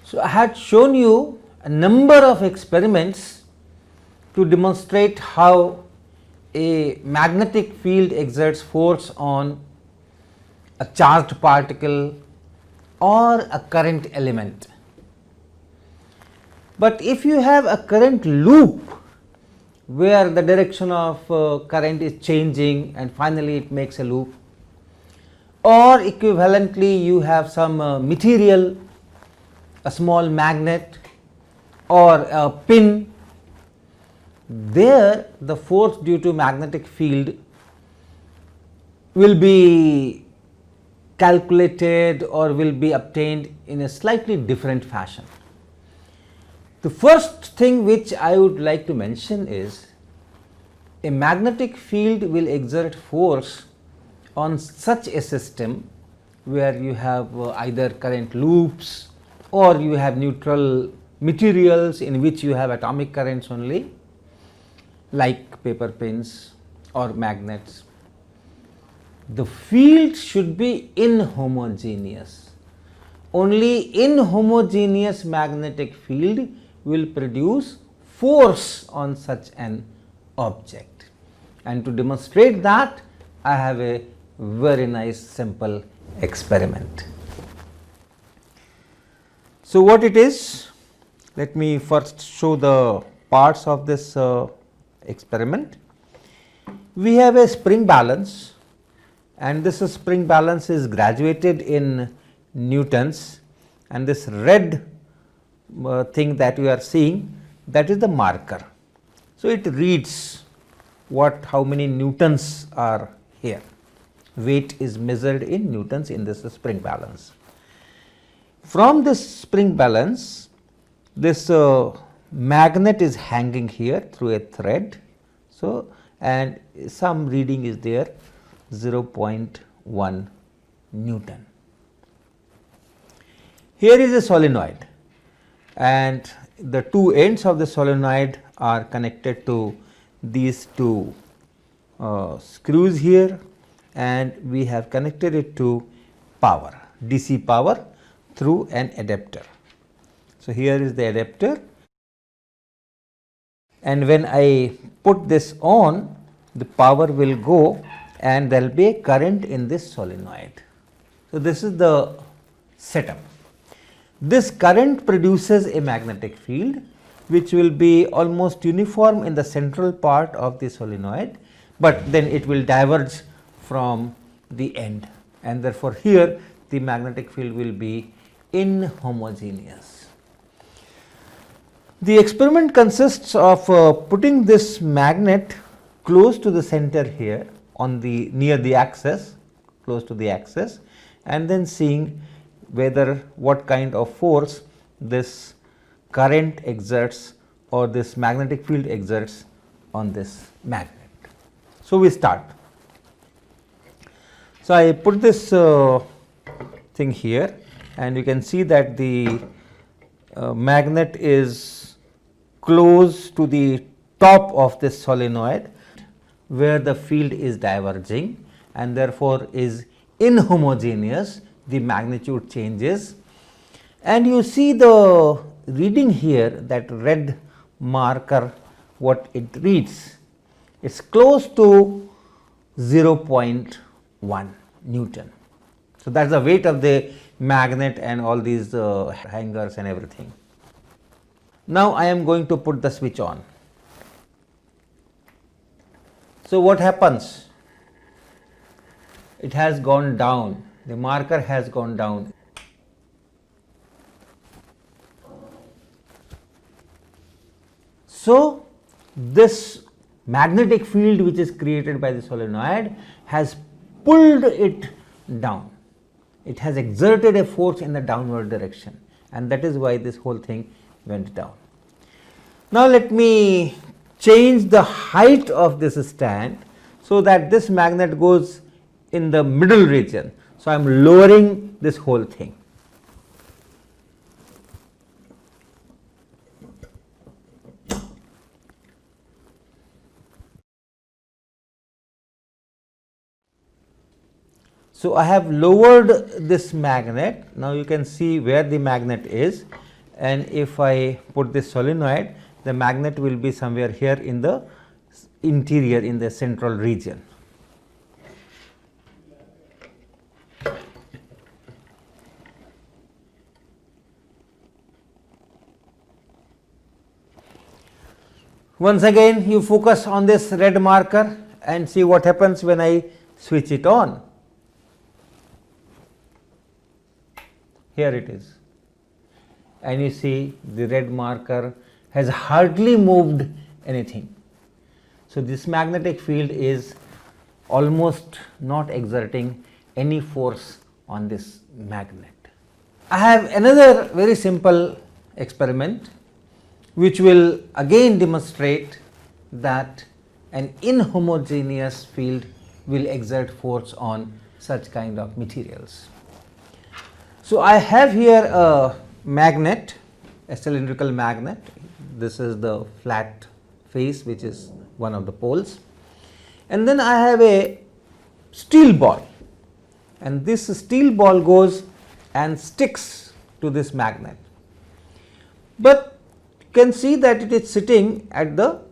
So, I had shown you a number of experiments to demonstrate how a magnetic field exerts force on a charged particle or a current element. But if you have a current loop where the direction of current is changing and finally it makes a loop, or equivalently you have some material, a small magnet or a pin, there the force due to magnetic field will be calculated or will be obtained in a slightly different fashion. The first thing which I would like to mention is a magnetic field will exert force on such a system where you have either current loops or you have neutral materials in which you have atomic currents only, like paper pins or magnets. The field should be inhomogeneous. Only inhomogeneous magnetic field will produce force on such an object, and to demonstrate that I have a very nice simple experiment. So, what it is? Let me first show the parts of this experiment. We have a spring balance, and this spring balance is graduated in newtons, and this red thing that you are seeing, that is the marker. So, it reads how many newtons are here. Weight is measured in newtons in this spring balance. From this spring balance, this magnet is hanging here through a thread. So, and some reading is there, 0.1 Newton. Here is a solenoid, and the two ends of the solenoid are connected to these two screws here, and we have connected it to power, DC power, through an adapter. So, here is the adapter, and when I put this on, the power will go and there will be a current in this solenoid. So, this is the setup. This current produces a magnetic field which will be almost uniform in the central part of the solenoid, but then it will diverge from the end, and therefore, here the magnetic field will be inhomogeneous. The experiment consists of putting this magnet close to the center here on the near the axis, close to the axis, and then seeing whether what kind of force this current exerts or this magnetic field exerts on this magnet. So, we start. So, I put this thing here, and you can see that the magnet is close to the top of this solenoid where the field is diverging and therefore, is inhomogeneous, the magnitude changes, and you see the reading here, that red marker, what it reads, it is close to 0.1 Newton. So, that is the weight of the magnet and all these hangers and everything. Now, I am going to put the switch on. So, what happens? It has gone down, the marker has gone down. So, this magnetic field which is created by the solenoid has pulled it down. It has exerted a force in the downward direction, and that is why this whole thing went down. Now, let me change the height of this stand so that this magnet goes in the middle region. So, I am lowering this whole thing. So, I have lowered this magnet. Now, you can see where the magnet is, and if I put this solenoid, the magnet will be somewhere here in the interior, in the central region. Once again, you focus on this red marker and see what happens when I switch it on. Here it is, and you see the red marker has hardly moved anything. So, this magnetic field is almost not exerting any force on this magnet. I have another very simple experiment which will again demonstrate that an inhomogeneous field will exert force on such kind of materials. So, I have here a magnet, a cylindrical magnet. This is the flat face which is one of the poles, and then I have a steel ball, and this steel ball goes and sticks to this magnet, but you can see that it is sitting at the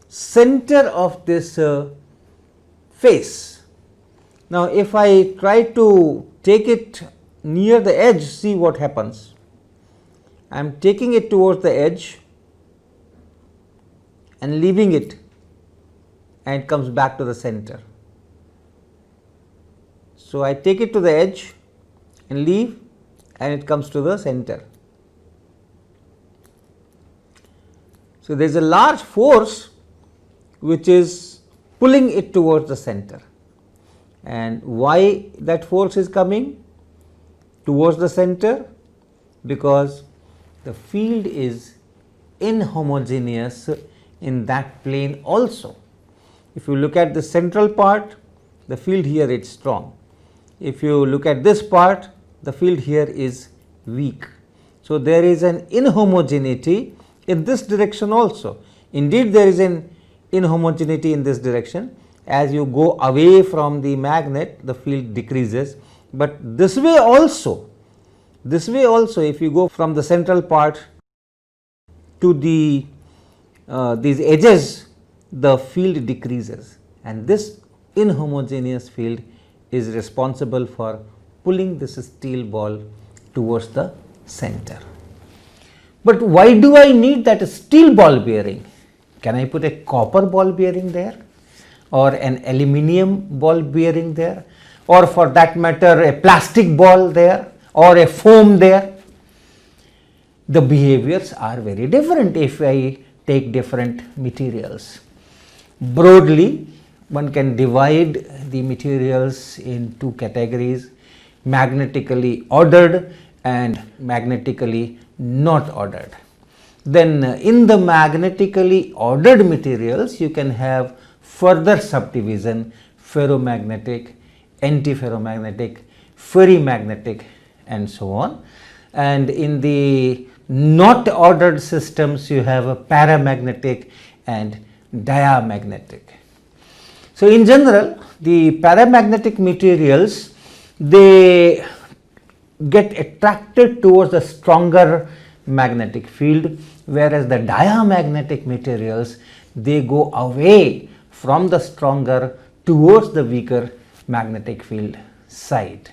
center of this face. Now, if I try to take it near the edge, see what happens. I am taking it towards the edge and leaving it, and it comes back to the center. So, I take it to the edge and leave, and it comes to the center. So, there is a large force which is pulling it towards the center, and why that force is coming towards the center? Because the field is inhomogeneous in that plane also. If you look at the central part, the field here is strong. If you look at this part, the field here is weak. So, there is an inhomogeneity in this direction also. Indeed, there is an inhomogeneity in this direction. As you go away from the magnet, the field decreases, but this way also if you go from the central part to the these edges, the field decreases, and this inhomogeneous field is responsible for pulling this steel ball towards the center. But why do I need that steel ball bearing? Can I put a copper ball bearing there, or an aluminium ball bearing there, or for that matter a plastic ball there, or a foam there? The behaviors are very different if I take different materials. Broadly, one can divide the materials in two categories: magnetically ordered and magnetically not ordered. Then in the magnetically ordered materials, you can have further subdivision: ferromagnetic, antiferromagnetic, ferrimagnetic, and so on. And in the not ordered systems, you have a paramagnetic and diamagnetic. So, in general, the paramagnetic materials, they get attracted towards a stronger magnetic field, whereas the diamagnetic materials, they go away from the stronger towards the weaker magnetic field side.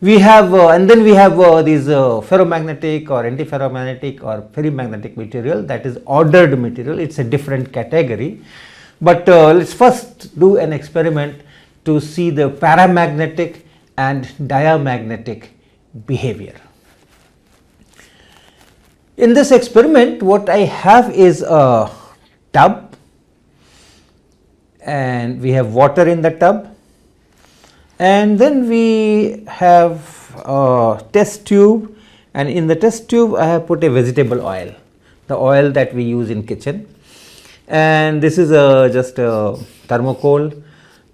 We have and then we have these ferromagnetic or antiferromagnetic or ferrimagnetic material, that is ordered material. It is a different category, but let us first do an experiment to see the paramagnetic and diamagnetic behavior. In this experiment, what I have is a tub, and we have water in the tub, and then we have a test tube, and in the test tube I have put a vegetable oil, the oil that we use in kitchen, and this is just a thermocol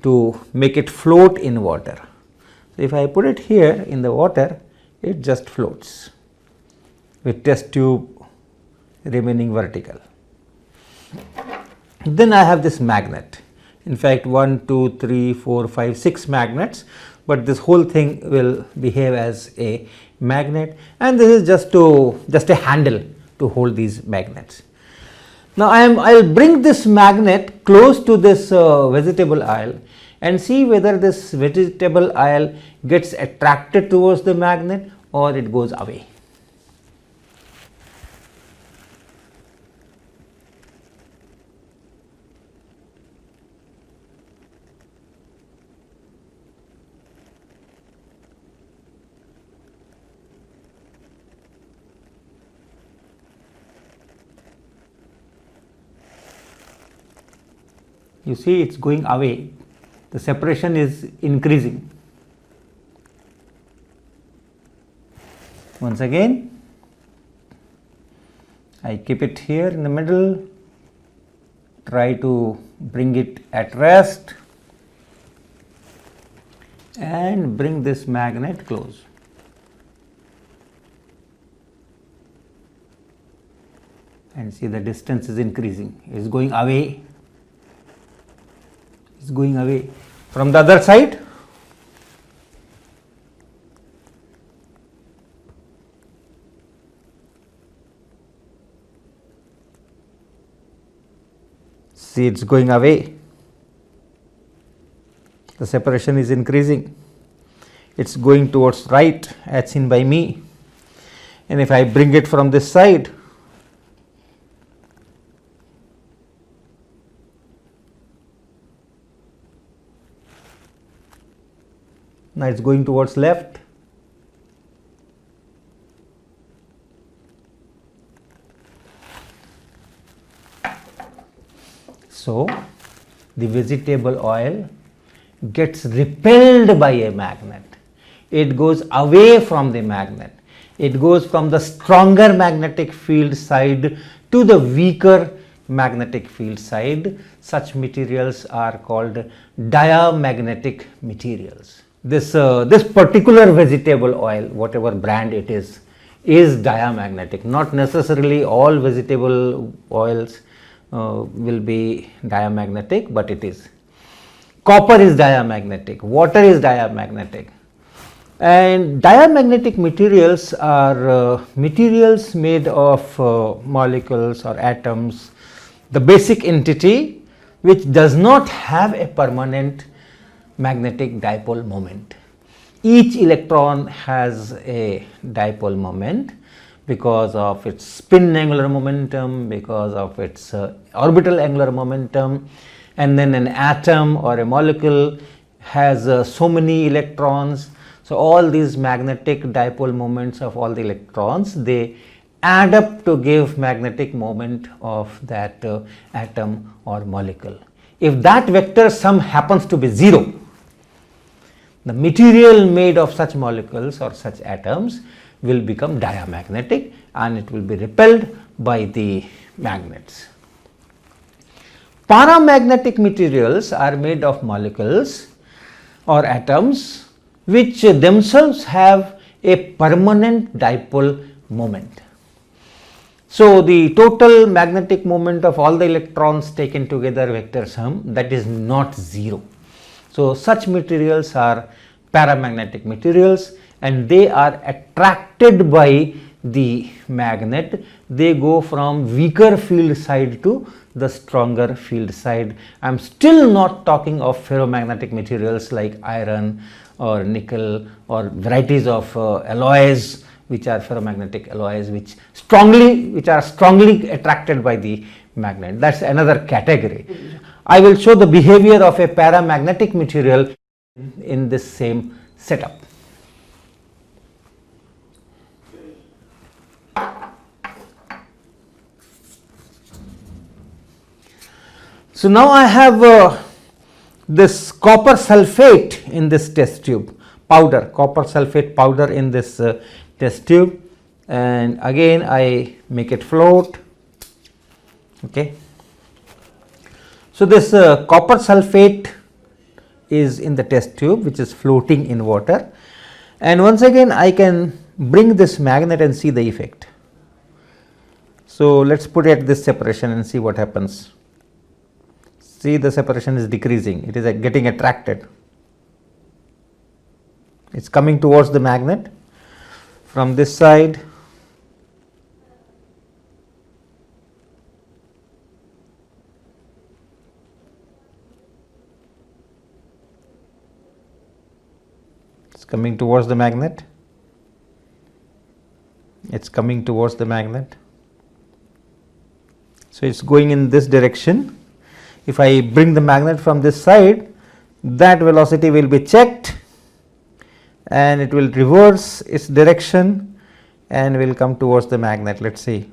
to make it float in water. So, if I put it here in the water, it just floats with test tube remaining vertical. Then I have this magnet. In fact, 1, 2, 3, 4, 5, 6 magnets, but this whole thing will behave as a magnet, and this is just a handle to hold these magnets. Now I will bring this magnet close to this vegetable oil and see whether this vegetable oil gets attracted towards the magnet or it goes away. You see, it is going away, the separation is increasing. Once again, I keep it here in the middle, try to bring it at rest and bring this magnet close. And see, the distance is increasing, it is going away. Is going away. From the other side, see, it is going away, the separation is increasing, it is going towards right as seen by me, and if I bring it from this side, now it is going towards left. So, the vegetable oil gets repelled by a magnet. It goes away from the magnet. It goes from the stronger magnetic field side to the weaker magnetic field side. Such materials are called diamagnetic materials. This particular vegetable oil, whatever brand it is diamagnetic. Not necessarily all vegetable oils will be diamagnetic, but it is. Copper is diamagnetic, water is diamagnetic, and diamagnetic materials are materials made of molecules or atoms, the basic entity which does not have a permanent magnetic dipole moment. Each electron has a dipole moment because of its spin angular momentum, because of its orbital angular momentum, and then an atom or a molecule has so many electrons. So, all these magnetic dipole moments of all the electrons, they add up to give magnetic moment of that atom or molecule. If that vector sum happens to be 0, the material made of such molecules or such atoms will become diamagnetic and it will be repelled by the magnets. Paramagnetic materials are made of molecules or atoms which themselves have a permanent dipole moment. So, the total magnetic moment of all the electrons taken together, vector sum, that is not 0. So, such materials are paramagnetic materials and they are attracted by the magnet. They go from weaker field side to the stronger field side. I am still not talking of ferromagnetic materials like iron or nickel or varieties of alloys which are ferromagnetic alloys which are strongly attracted by the magnet. That is another category. I will show the behavior of a paramagnetic material in this same setup. So, now I have this copper sulphate in this test tube, powder, copper sulphate powder in this test tube, and again I make it float. Okay. So, this copper sulphate is in the test tube which is floating in water, and once again I can bring this magnet and see the effect. So, let us put it at this separation and see what happens. See, the separation is decreasing, it is getting attracted. It is coming towards the magnet from this side. It is coming towards the magnet. It is coming towards the magnet. So, it is going in this direction. If I bring the magnet from this side, that velocity will be checked and it will reverse its direction and will come towards the magnet. Let us see.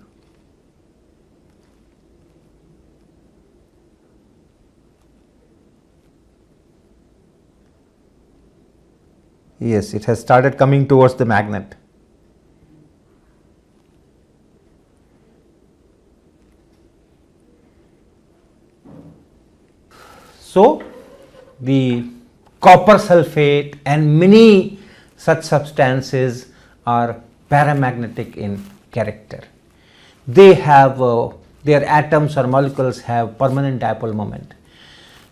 Yes, it has started coming towards the magnet. So, the copper sulfate and many such substances are paramagnetic in character. They have their atoms or molecules have permanent dipole moment,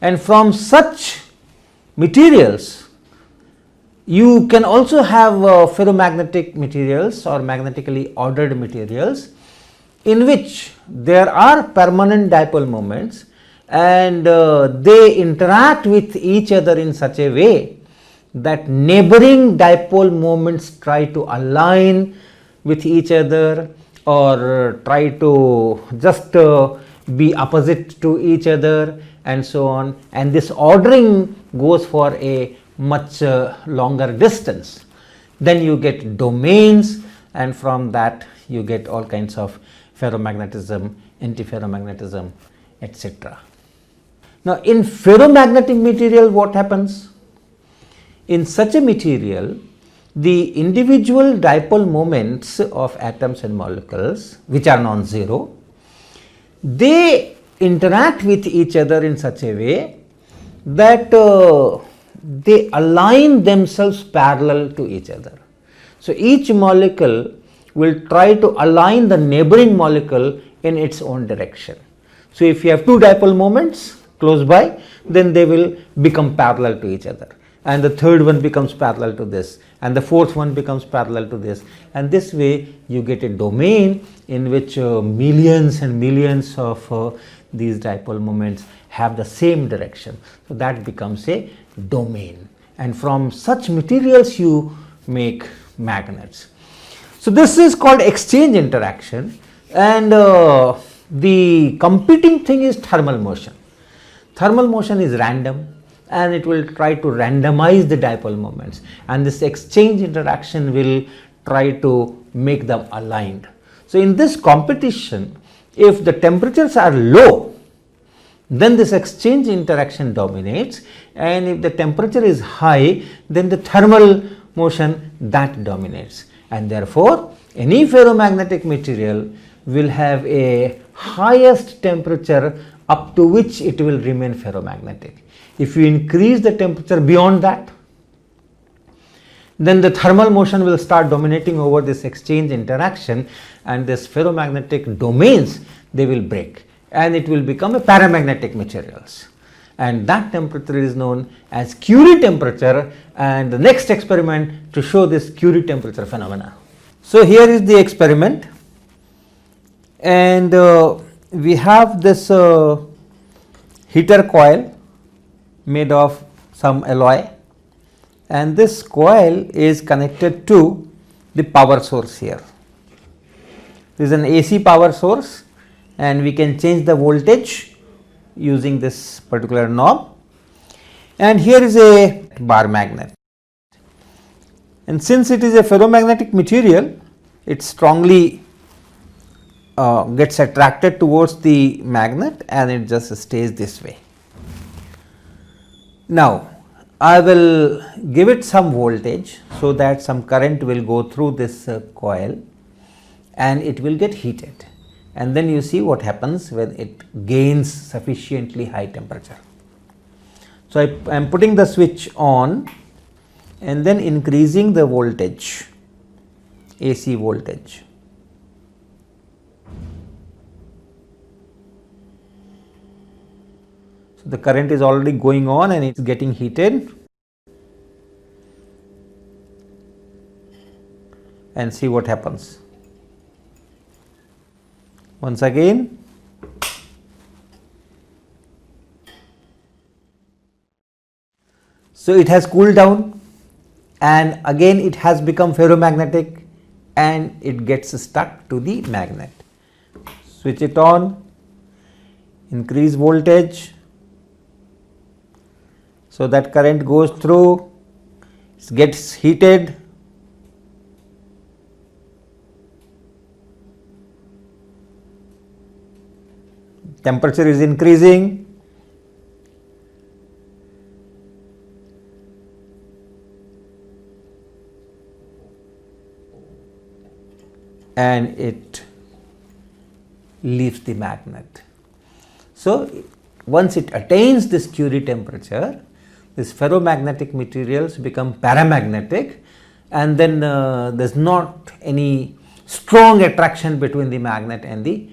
and from such materials you can also have ferromagnetic materials or magnetically ordered materials in which there are permanent dipole moments, and they interact with each other in such a way that neighboring dipole moments try to align with each other or try to just be opposite to each other and so on, and this ordering goes for a much longer distance. Then you get domains, and from that you get all kinds of ferromagnetism, antiferromagnetism, etc. Now, in ferromagnetic material what happens? In such a material, the individual dipole moments of atoms and molecules, which are non-zero, they interact with each other in such a way that they align themselves parallel to each other. So, each molecule will try to align the neighboring molecule in its own direction. So, if you have two dipole moments close by, then they will become parallel to each other, and the third one becomes parallel to this, and the fourth one becomes parallel to this, and this way you get a domain in which millions and millions of these dipole moments have the same direction. So, that becomes a domain, and from such materials you make magnets. So, this is called exchange interaction, and the competing thing is thermal motion. Thermal motion is random and it will try to randomize the dipole moments, and this exchange interaction will try to make them aligned. So, in this competition, if the temperatures are low, then this exchange interaction dominates, and if the temperature is high, then the thermal motion that dominates, and therefore, any ferromagnetic material will have a highest temperature up to which it will remain ferromagnetic. If you increase the temperature beyond that, then the thermal motion will start dominating over this exchange interaction, and this ferromagnetic domains, they will break and it will become a paramagnetic materials, and that temperature is known as Curie temperature, and the next experiment to show this Curie temperature phenomena. So, here is the experiment, and we have this heater coil made of some alloy, and this coil is connected to the power source here. This is an AC power source, and we can change the voltage using this particular knob, and here is a bar magnet, and since it is a ferromagnetic material, it strongly gets attracted towards the magnet and it just stays this way. Now, I will give it some voltage so that some current will go through this coil and it will get heated, and then you see what happens when it gains sufficiently high temperature. So, I am putting the switch on and then increasing the voltage, AC voltage. So, the current is already going on and it is getting heated. and see what happens. Once again, so it has cooled down and again it has become ferromagnetic and it gets stuck to the magnet. Switch it on, increase voltage so that current goes through, it gets heated, temperature is increasing, and it leaves the magnet. So, once it attains this Curie temperature, these ferromagnetic materials become paramagnetic, and then there is not any strong attraction between the magnet and the